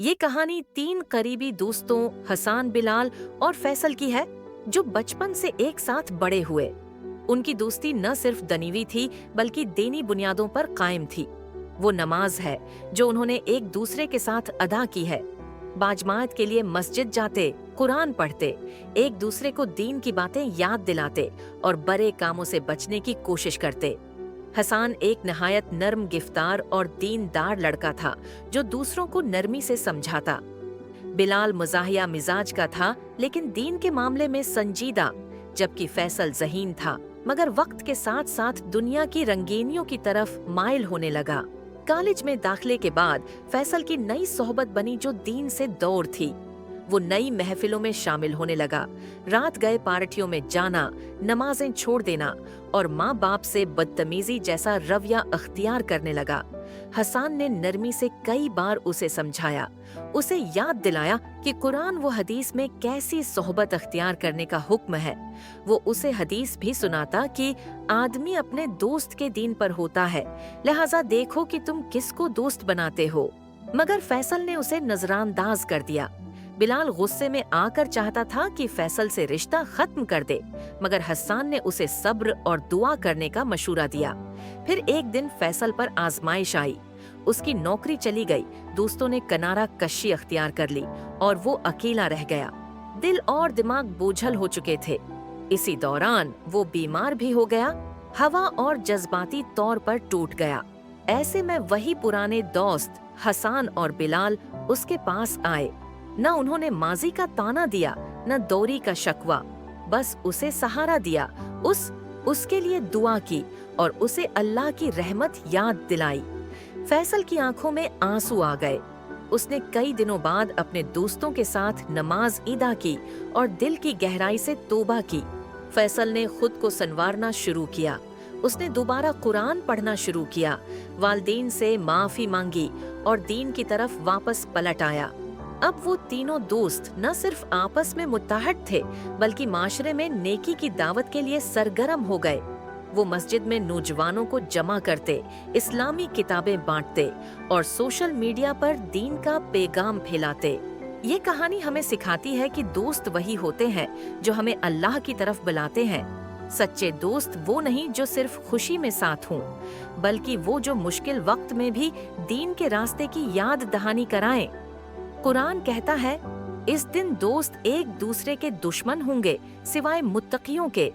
ये कहानी 3 करीबी दोस्तों हसन, बिलाल और फैसल की है, जो बचपन से एक साथ बड़े हुए। उनकी दोस्ती न सिर्फ दनीवी थी, बल्कि दीनी बुनियादों पर कायम थी। वो नमाज है जो उन्होंने एक दूसरे के साथ अदा की है। बाजमात के लिए मस्जिद जाते, कुरान पढ़ते, एक दूसरे को दीन की बातें याद दिलाते और बड़े कामों से बचने की कोशिश करते। हसन एक नहायत नर्म, गिफ्तार और दीनदार लड़का था, जो दूसरों को नरमी से समझाता। बिलाल मज़ाहिया मिजाज का था, लेकिन दीन के मामले में संजीदा, जबकि फैसल ज़हीन था, मगर वक्त के साथ साथ दुनिया की रंगीनियों की तरफ माइल होने लगा। कॉलेज में दाखिले के बाद फैसल की नई सोहबत बनी, जो दीन से दूर थी। वो नई महफिलों में शामिल होने लगा, रात गए पार्टियों में जाना, नमाजें छोड़ देना और माँ बाप से बदतमीजी जैसा रवैया अख्तियार करने लगा। हसन ने नरमी से कई बार उसे समझाया, उसे याद दिलाया कि कुरान व हदीस में कैसी सोहबत अख्तियार करने का हुक्म है। वो उसे हदीस भी सुनाता कि आदमी अपने दोस्त के दीन पर होता है, लिहाजा देखो कि तुम किसको दोस्त बनाते हो। मगर फैसल ने उसे नजरानदाज कर दिया। बिलाल गुस्से में आकर चाहता था कि फैसल से रिश्ता खत्म कर दे, मगर हसन ने उसे सब्र और दुआ करने का मशूरा दिया। फिर एक दिन फैसल पर आजमाइश आई। उसकी नौकरी चली गई, दोस्तों ने किनारा कशी अख्तियार कर ली और वो अकेला रह गया। दिल और दिमाग बोझल हो चुके थे। इसी दौरान वो बीमार भी हो गया, हवा और जज्बाती तौर पर टूट गया। ऐसे में वही पुराने दोस्त हसन और बिलाल उसके पास आए। न उन्होंने माजी का ताना दिया, न दौरी का शकवा, बस उसे सहारा दिया, उसके लिए दुआ की और उसे अल्लाह की रहमत याद दिलाई। फैसल की आंखों में आंसू आ गए। उसने कई दिनों बाद अपने दोस्तों के साथ नमाज ईदा की और दिल की गहराई से तौबा की। फैसल ने खुद को संवारना शुरू किया। उसने दोबारा कुरान पढ़ना शुरू किया, वालिदैन से माफी मांगी और दीन की तरफ वापस पलट आया। अब वो तीनों दोस्त न सिर्फ आपस में मुत्तहद थे, बल्कि माशरे में नेकी की दावत के लिए सरगर्म हो गए। वो मस्जिद में नौजवानों को जमा करते, इस्लामी किताबें बांटते और सोशल मीडिया पर दीन का पैगाम फैलाते। ये कहानी हमें सिखाती है कि दोस्त वही होते हैं जो हमें अल्लाह की तरफ बुलाते हैं। सच्चे दोस्त वो नहीं जो सिर्फ खुशी में साथ हों, बल्कि वो जो मुश्किल वक्त में भी दीन के रास्ते की याद दहानी कराएं। कुरान कहता है, इस दिन दोस्त एक दूसरे के दुश्मन होंगे सिवाय मुत्तकियों के।